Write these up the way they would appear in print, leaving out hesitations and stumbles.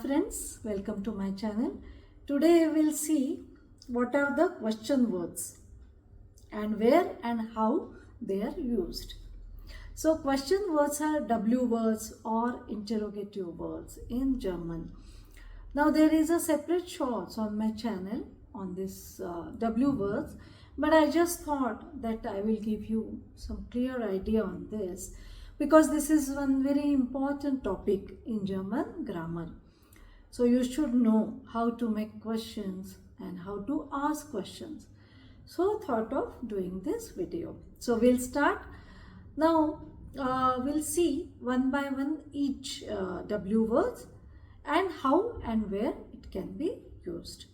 friends, welcome to my channel. Today we will see what are the question words and where and how they are used. So question words are W words or interrogative words in German. Now there is a separate shorts on my channel on this W words, but I just thought that I will give you some clear idea on this because this is one very important topic in German grammar. So you should know how to make questions and how to ask questions. So thought of doing this video. So we'll start. Now we'll see one by one each W words and how and where it can be used.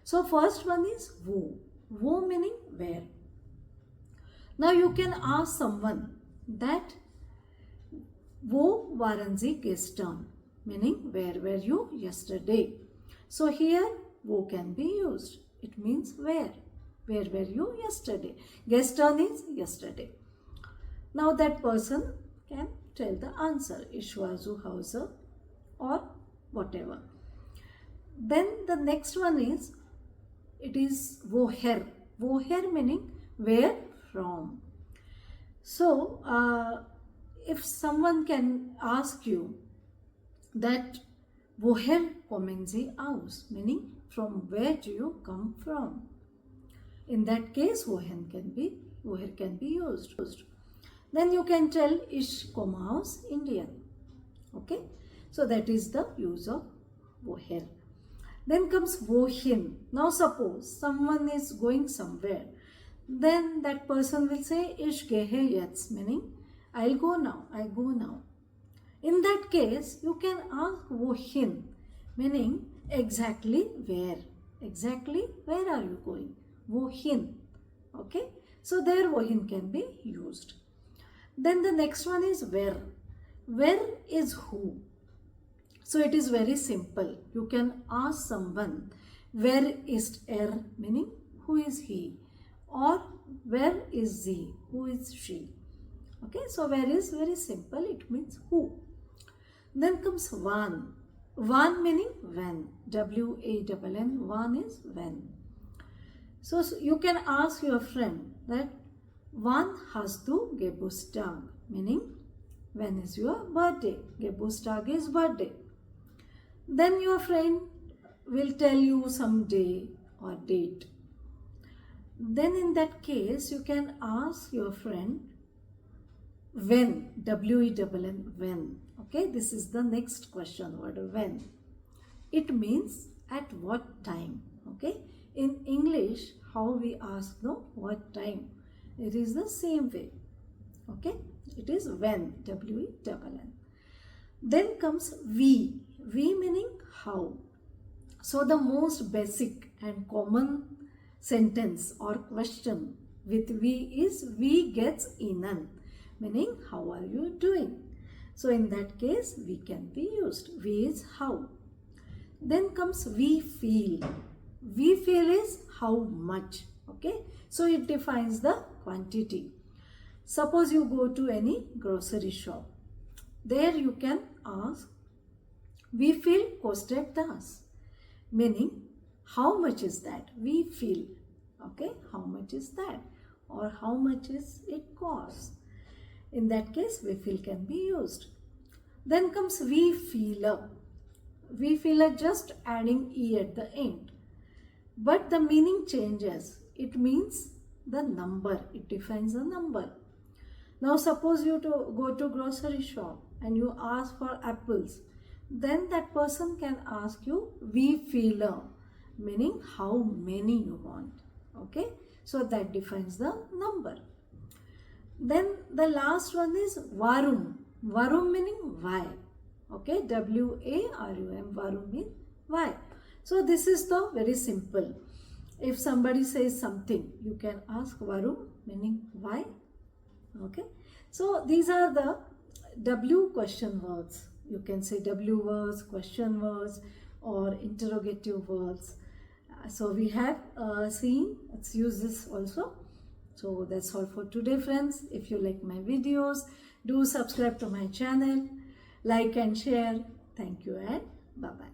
So first one is wo. Wo meaning where. Now you can ask someone that wo waren Sie gestern? Meaning where were you yesterday? So here wo can be used. It means where. Where were you yesterday? Gestern is yesterday. Now that person can tell the answer. Ich war zu Hause or whatever. Then the next one is, it is woher. Woher meaning where from. So if someone can ask you that woher kommen Sie aus, meaning from where do you come from? In that case, woher can be used. Then you can tell ich komme aus India. Okay, so that is the use of woher. Then comes wohin. Now suppose someone is going somewhere, then that person will say ich gehe jetzt, meaning I'll go now, I go now. In that case, you can ask wohin, meaning exactly where. Exactly where are you going? Wohin. Okay, so there wohin can be used. Then the next one is where. Where is who. So it is very simple. You can ask someone, where ist meaning who is he, or where is sie, who is she. Okay, so where is very simple, it means who. Then comes wann. Wann meaning when. W-A-N-N, wann is when. So you can ask your friend that wann hast du Geburtstag, meaning when is your birthday. Geburtstag is birthday. Then your friend will tell you some day or date. Then in that case, you can ask your friend when, W-E-N-N, when. Okay, this is the next question word, when. It means at what time. Okay, in English, how we ask, no, what time. It is the same way. Okay, it is when, W-E-N-N. Then comes wie. Wie meaning how. So the most basic and common sentence or question with wie is wie geht's Ihnen, meaning how are you doing. So in that case, wie can be used. Wie is how. Then comes wie viel. Wie viel is how much. Okay, so it defines the quantity. Suppose you go to any grocery shop. There you can ask wie viel kostet das, meaning how much is that. Wie viel. Okay, how much is that, or how much is it cost. In that case, wie viel can be used. Then comes wie viele. Wie viele, just adding e at the end, but the meaning changes. It means the number. It defines the number. Now suppose you go to grocery shop and you ask for apples. Then that person can ask you wie viele, meaning how many you want. Okay, so that defines the number. Then the last one is warum. Warum meaning why. Okay, W-A-R-U-M, warum means why. So this is the very simple. If somebody says something, you can ask warum, meaning why. Okay, so these are the W question words. You can say W words, question words, or interrogative words. So we have seen, let's use this also. So that's all for today, friends. If you like my videos, do subscribe to my channel, like and share. Thank you and bye-bye.